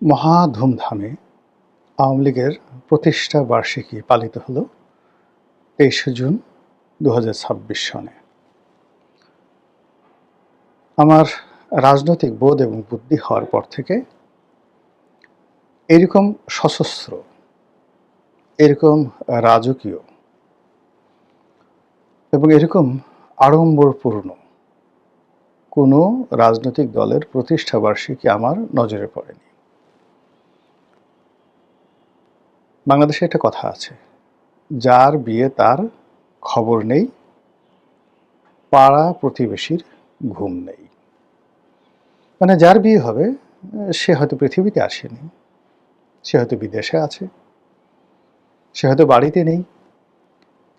মহা ধুমধামে আওয়ামী লীগের প্রতিষ্ঠা বার্ষিকী পালিত হলো ২৩শে জুন ২০২৬ সনে। আমার রাজনৈতিক বোধ এবং বুদ্ধি হওয়ার পর থেকে এরকম সশস্ত্র, এরকম রাজকীয় এবং এরকম আড়ম্বরপূর্ণ কোনো রাজনৈতিক দলের প্রতিষ্ঠা বার্ষিকী আমার নজরে পড়েনি। বাংলাদেশে একটা কথা আছে, যার বিয়ে তার খবর নেই, পাড়া প্রতিবেশীর ঘুম নেই। মানে যার বিয়ে হবে সে হয়তো পৃথিবীতে আসেনি, সে হয়তো বিদেশে আছে, সে হয়তো বাড়িতে নেই,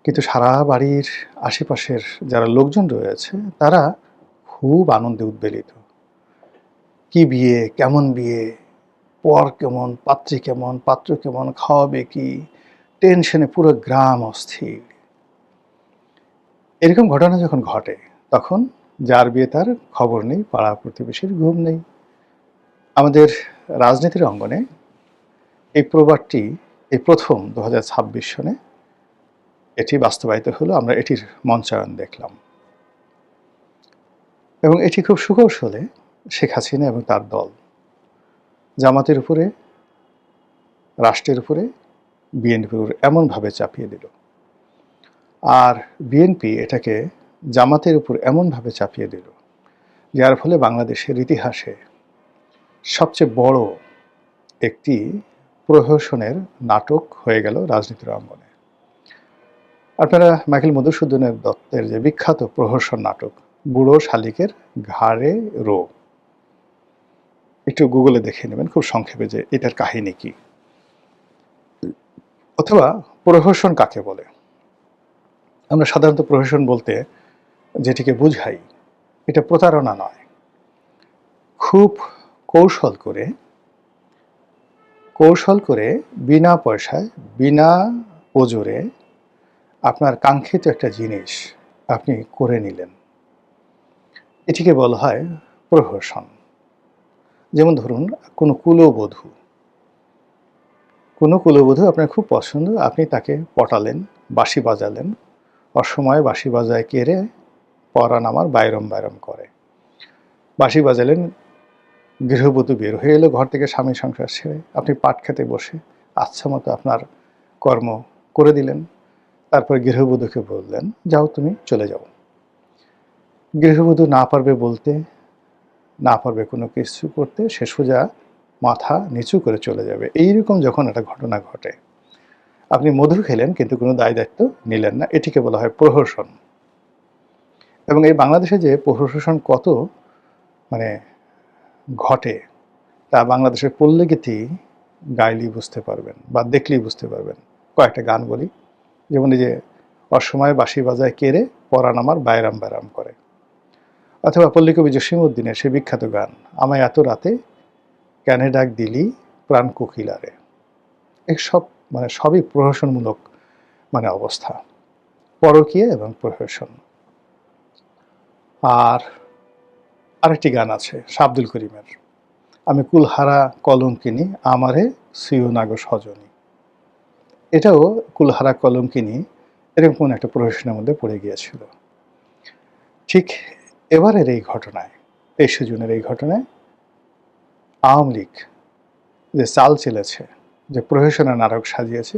কিন্তু সারা বাড়ির আশেপাশের যারা লোকজন রয়েছে তারা খুব আনন্দে উদ্বেলিত। কি বিয়ে, কেমন বিয়ে, পর কেমন, পাত্রী কেমন, পাত্র কেমন, খাওয়াবে কি, টেনশনে পুরো গ্রাম অস্থির। এরকম ঘটনা যখন ঘটে তখন যার বিয়ে তার খবর নেই, পাড়া প্রতিবেশীর ঘুম নেই। আমাদের রাজনীতির অঙ্গনে এই প্রবাদটি এই প্রথম ২০২৬ সনে এটি বাস্তবায়িত হলো। আমরা এটির মঞ্চায়ন দেখলাম এবং এটি খুব সুকৌশলে শেখ হাসিনা এবং তার দল জামাতের উপরে, রাষ্ট্রের উপরে বিএনপির এমনভাবে চাপিয়ে দিল, আর বিএনপি এটাকে জামাতের উপর এমনভাবে চাপিয়ে দিল, যার ফলে বাংলাদেশের ইতিহাসে সবচেয়ে বড় একটি প্রহসনের নাটক হয়ে গেল রাজনীতির অঙ্গনে। আপনারা মাইকেল মধুসূদনের দত্তের যে বিখ্যাত প্রহসন নাটক বুড়ো শালিকের ঘাড়ে রো, একটু গুগলে দেখে নেবেন খুব সংক্ষেপে যে এটার কাহিনী কি, অথবা প্রহসন কাকে বলে। আমরা সাধারণত প্রহসন বলতে যেটিকে বুঝাই, এটা প্রতারণা নয়, খুব কৌশল করে বিনা পয়সায়, বিনা ওজরে আপনার কাঙ্ক্ষিত একটা জিনিস আপনি করে নিলেন, এটিকে বলা হয় প্রহসন। যেমন ধরুন, কোনো কুলবধূ আপনার খুব পছন্দ, আপনি তাকে পটালেন, বাঁশি বাজালেন, অসময়ে বাঁশি বাজায় কেড়ে পরাণ আমার বাইরম বাইরম করে। বাঁশি বাজালেন, গৃহবধূ বের হয়ে এলো ঘর থেকে স্বামী সংসার ছেড়ে, আপনি পাট খেতে বসে আচ্ছা মতো আপনার কর্ম করে দিলেন। তারপর গৃহবধূকে বললেন, যাও তুমি চলে যাও। গৃহবধূ না পারবে বলতে, না পারবে কোনো কিছু করতে, সে সোজা মাথা নিচু করে চলে যাবে। এইরকম যখন একটা ঘটনা ঘটে, আপনি মধু খেলেন কিন্তু কোনো দায় দায়িত্ব নিলেন না, এটিকে বলা হয় প্রহসন। এবং এই বাংলাদেশে যে প্রহসন কত মানে ঘটে, তা বাংলাদেশের পল্লীগীতি গাইলেই বুঝতে পারবেন বা দেখলেই বুঝতে পারবেন। কয়েকটা গান বলি, যেমন এই যে অসময়ে বাঁশি বাজায় কেড়ে পরাণ আমার বাইরাম বাইরাম করে, অথবা পল্লীকবি জসীমউদ্দিনের সে বিখ্যাত গান, আমায় এত রাতে ক্যানে ডাক দিলি প্রাণ কোকিলারে। এসব সবই প্রহসনমূলক অবস্থা, পরকীয়া এবং প্রহসন। আর আরেকটি গান আছে আব্দুল করিমের, আমি কুলহারা কলঙ্কিনী আমারে সিও নাগো সজনী। এটাও কুলহারা কলঙ্কিনী এরকম কোন একটা প্রহসনের মধ্যে পড়ে গিয়েছিল। ঠিক এবারের এই ঘটনায়, ২৩শে জুনের এই ঘটনায় আওয়ামী লীগ যে চাল চেলেছে, যে প্রহসনের নাটক সাজিয়েছে,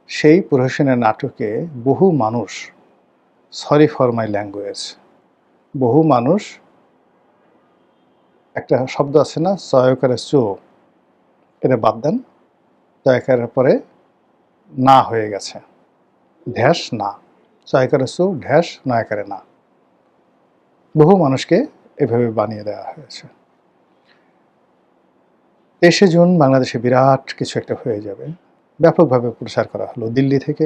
সেই প্রহসনের নাটকে বহু মানুষ, সরি ফর মাই ল্যাঙ্গুয়েজ, বহু মানুষ, একটা শব্দ আছে না চয়কারে চো, এটা বাদ দেন, চয়কারের পরে না হয়ে গেছে, ঢ্যাস না, চয়কারে চো ঢ্যাস নয়কারে না, বহু মানুষকে এভাবে বানিয়ে দেওয়া হয়েছে। ২৩শে জুন বাংলাদেশে বিরাট কিছু একটা হয়ে যাবে, ব্যাপকভাবে প্রচার করা হলো, দিল্লি থেকে,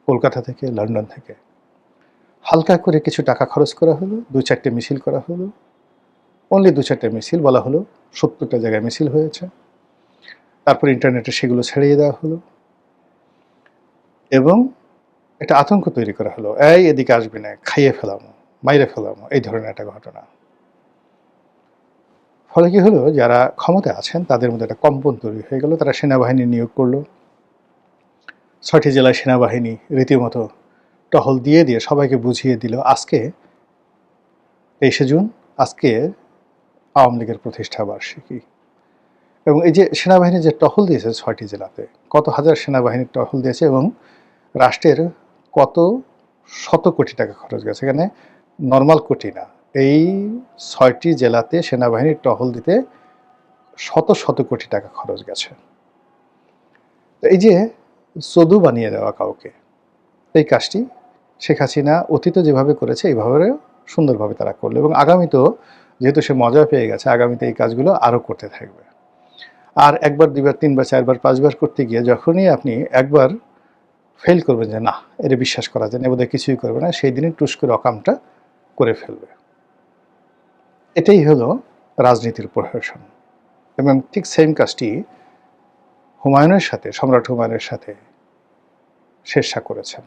কলকাতা থেকে, লন্ডন থেকে। হালকা করে কিছু টাকা খরচ করা হলো, ২-৪টে মিছিল করা হলো, অনলি ২-৪টে মিছিল, বলা হলো ৭০টা জায়গায় মিছিল হয়েছে। তারপর ইন্টারনেটে সেগুলো ছড়িয়ে দেওয়া হলো এবং একটা আতঙ্ক তৈরি করা হলো, এই এদিকে আসবি না, খাইয়ে ফেলামো, মাইরে ফেলামো, এই ধরনের একটা ঘটনা। ফলে কি হলো, যারা ক্ষমতায় আছেন তাদের মধ্যে একটা কম্পন তৈরি হয়ে গেল। তারা সেনাবাহিনী নিয়োগ করলো। ৬টি জেলায় সেনাবাহিনী রীতিমতো টহল দিয়ে সবাইকে বুঝিয়ে দিল আজকে ২৩শে জুন, আজকে আওয়ামী লীগের প্রতিষ্ঠা বার্ষিকী। এবং এই যে সেনাবাহিনী যে টহল দিয়েছে ৬টি জেলাতে, কত হাজার সেনাবাহিনী টহল দিয়েছে এবং রাষ্ট্রের কত শত কোটি টাকা খরচ গেছে। এখানে নর্মাল কোটি না, এই ৬টি জেলাতে সেনাবাহিনীর টহল দিতে শত শত কোটি টাকা খরচ গেছে। তো এই যে চদু বানিয়ে দেওয়া কাউকে, এই কাজটি শেখ হাসিনা অতীতে যেভাবে করেছে এইভাবে সুন্দরভাবে তারা করলো। এবং আগামীতেও যেহেতু সে মজা পেয়ে গেছে, আগামীতে এই কাজগুলো আরও করতে থাকবে। আর একবার, দুইবার, তিনবার, চারবার, পাঁচবার করতে গিয়ে যখনই আপনি একবার ফেল করবেন যে না, এটা বিশ্বাস করা যায় না, বোধহয় কিছুই করবে না, সেই দিনই টুস করে অকামটা করে ফেলবে। এটাই হলো রাজনীতির প্রহসন। এবং ঠিক সেম কাজটি হুমায়ুনের সাথে, সম্রাট হুমায়ুনের সাথে শেরশাহ করেছেন।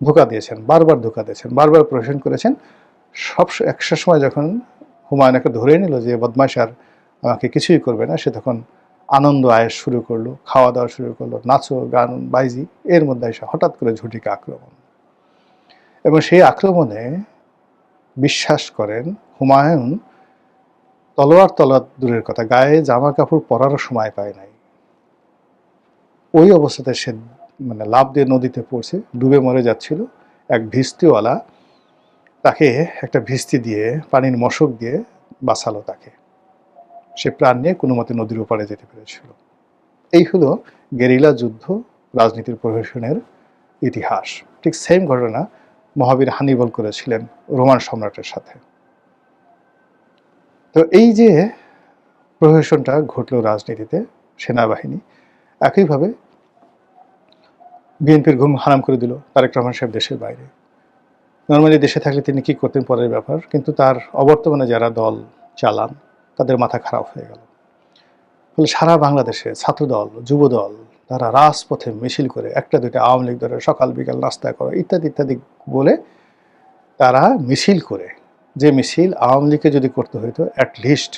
ধোঁকা দিয়েছেন, বারবার ধোঁকা দিয়েছেন, বারবার প্রহসন করেছেন। একটা সময় যখন হুমায়ুনকে ধরে নিল যে বদমাশ আর আমাকে কিছুই করবে না, সে তখন আনন্দ আয়েস শুরু করলো, খাওয়া দাওয়া শুরু করলো, নাচো গান বাইজি, এর মধ্যে এসে হঠাৎ করে ঝটিকা আক্রমণ। এবং সেই আক্রমণে বিশ্বাস করেন হুমায়ুন তলোয়ার দূরের কথা, গায়ে জামা কাপড় পরারও সময় পায় নাই। ওই অবস্থাতে সে লাফ দিয়ে নদীতে পড়ছে, ডুবে মরে যাচ্ছিল। এক ভিস্তিওয়ালা তাকে একটা ভিস্তি দিয়ে, পানির মশক দিয়ে বাঁচালো তাকে। সে প্রাণ নিয়ে কোনো মতে নদীর ওপারে যেতে পেরেছিল। এই হলো গেরিলা যুদ্ধ, রাজনীতির প্রহসনের ইতিহাস। ঠিক সেম ঘটনা মহাবীর হানিবল করেছিলেন রোমান সম্রাটের সাথে। তো এই যে প্রহসনটা ঘটল রাজনীতিতে, সেনাবাহিনী একইভাবে বিএনপির ঘুম হারাম করে দিল তারেক রহমান সাহেব দেশের বাইরে। নর্মালি দেশে থাকলে তিনি কি করতেন পরের ব্যাপার, কিন্তু তার অবর্তমানে যারা দল চালান তাদের মাথা খারাপ হয়ে গেল। ফলে সারা বাংলাদেশে ছাত্রদল, যুবদল তারা রাজপথে মিছিল করে, একটা দুইটা আওয়ামী লীগ ধরে সকাল বিকাল নাস্তা করা ইত্যাদি ইত্যাদি বলে তারা মিছিল করে, যে মিছিল আওয়ামী লীগকে যদি করতে হতো, অ্যাটলিস্ট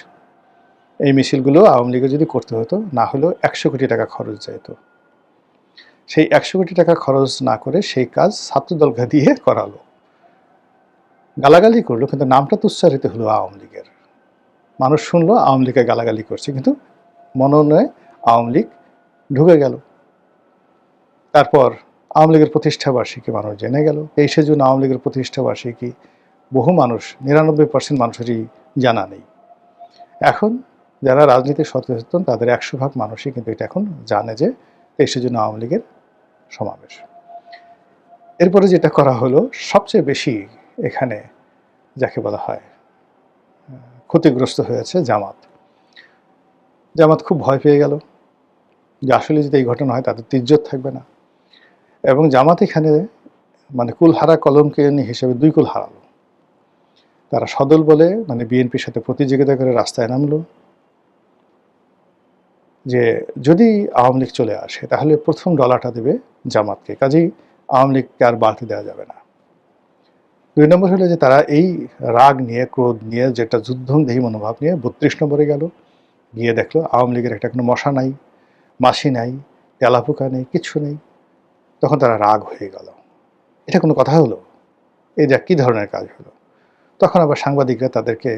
এই মিছিলগুলো আওয়ামী লীগে যদি করতে হতো, না হলেও ১০০ কোটি টাকা খরচ যেত। সেই ১০০ কোটি টাকা খরচ না করে সেই কাজ ছাত্রদলকে দিয়ে করালো। গালাগালি করলো, কিন্তু নামটা তো উচ্চারিত হলো আওয়ামী লীগের। মানুষ শুনলো আওয়ামী লীগকে গালাগালি করছে, কিন্তু মনোনয়ে আওয়ামী লীগ ঢুকে গেল। তারপর আওয়ামী লীগের প্রতিষ্ঠা বার্ষিকী মানুষ জেনে গেল। ২৩শে জুন আওয়ামী লীগের প্রতিষ্ঠা বার্ষিকী বহু মানুষ, ৯৯% মানুষেরই জানা নেই। এখন যারা রাজনীতি সচেতন তাদের ১০০ ভাগ মানুষই কিন্তু এটা এখন জানে যে ২৩শে জুন আওয়ামী লীগের সমাবেশ। এরপরে যেটা করা হলো, সবচেয়ে বেশি এখানে যাকে বলা হয় ক্ষতিগ্রস্ত হয়েছে জামাত। জামাত খুব ভয় পেয়ে গেল যে আসলে যদি এই ঘটনা হয় তাদের তো ইজ্জত থাকবে না। এবং জামাত এখানে কুলহারা কলমকে হিসেবে ২ কুল হারালো। তারা সদল বলে বিএনপির সাথে প্রতিযোগিতা করে রাস্তায় নামলো যে যদি আওয়ামী লীগ চলে আসে তাহলে প্রথম ডলারটা দেবে জামাতকে, কাজেই আওয়ামী লীগকে আর বাড়তে দেওয়া যাবে না। ২ নম্বর হলো যে তারা এই রাগ নিয়ে, ক্রোধ নিয়ে, যেটা যুদ্ধংদেহী মনোভাব নিয়ে ৩২ নম্বরে গেল, গিয়ে দেখলো আওয়ামী লীগের একটা কোনো মশা নাই, মাছি নাই, তেলাপোকা নেই, কিচ্ছু নেই। তখন তারা রাগ হয়ে গেল। এটা কোনো কথা হলো? এই যা কী ধরনের কাজ হলো? তখন আবার সাংবাদিকরা তাদেরকে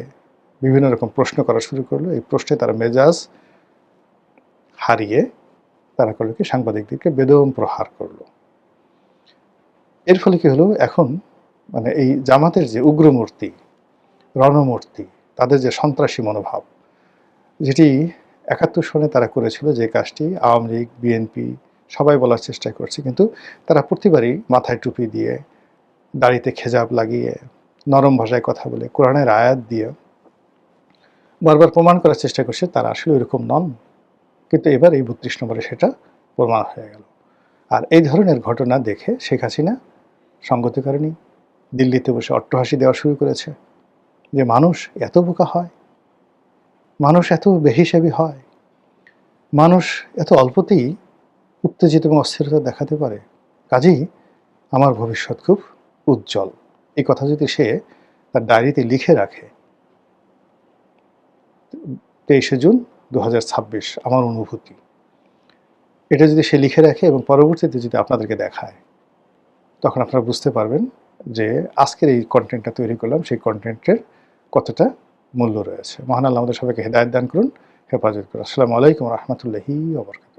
বিভিন্ন রকম প্রশ্ন করা শুরু করলো। এই প্রশ্নে তারা মেজাজ হারিয়ে তারা করলো কি, সাংবাদিকদেরকে বেদম প্রহার করলো। এর ফলে কি হলো, এখন এই জামাতের যে উগ্রমূর্তি, রণমূর্তি, তাদের যে সন্ত্রাসী মনোভাব, যেটি ৭১ সনে তারা করেছিল, যে কাজটি আওয়ামী লীগ, বিএনপি সবাই বলার চেষ্টা করছে, কিন্তু তারা প্রতিবারই মাথায় টুপি দিয়ে, দাড়িতে খেজাব লাগিয়ে, নরম ভাষায় কথা বলে, কোরআনের আয়াত দিয়ে বারবার প্রমাণ করার চেষ্টা করছে তারা আসলে ওইরকম নন। কিন্তু এবার এই ৩২ নম্বরে সেটা প্রমাণ হয়ে গেল। আর এই ধরনের ঘটনা দেখে শেখ হাসিনা সঙ্গতি করেনি, দিল্লিতে বসে অট্টহাসি দেওয়া শুরু করেছে যে মানুষ এত বোকা হয়, মানুষ এত বেহিসাবি হয়, মানুষ এত অল্পতেই উত্তেজিত এবং অস্থিরতা দেখাতে পারে, কাজেই আমার ভবিষ্যৎ খুব উজ্জ্বল। এই কথা যদি সে তার ডায়েরিতে লিখে রাখে, 23শে জুন 2026 আমার অনুভূতি। এটা যদি সে লিখে রাখে এবং পরবর্তীতে যদি আপনাদেরকে দেখায়, তখন আপনারা বুঝতে পারবেন যে আজকের এই কন্টেন্টটা তৈরি করলাম, সেই কন্টেন্টের কতটা মূল্য রয়েছে। মহান আল্লাহ আমাদের সবাইকে হেদায়েত দান করুন, হেফাজত করুন। আসসালামু আলাইকুম ওয়া রাহমাতুল্লাহি ওয়া বারাকাতুহু।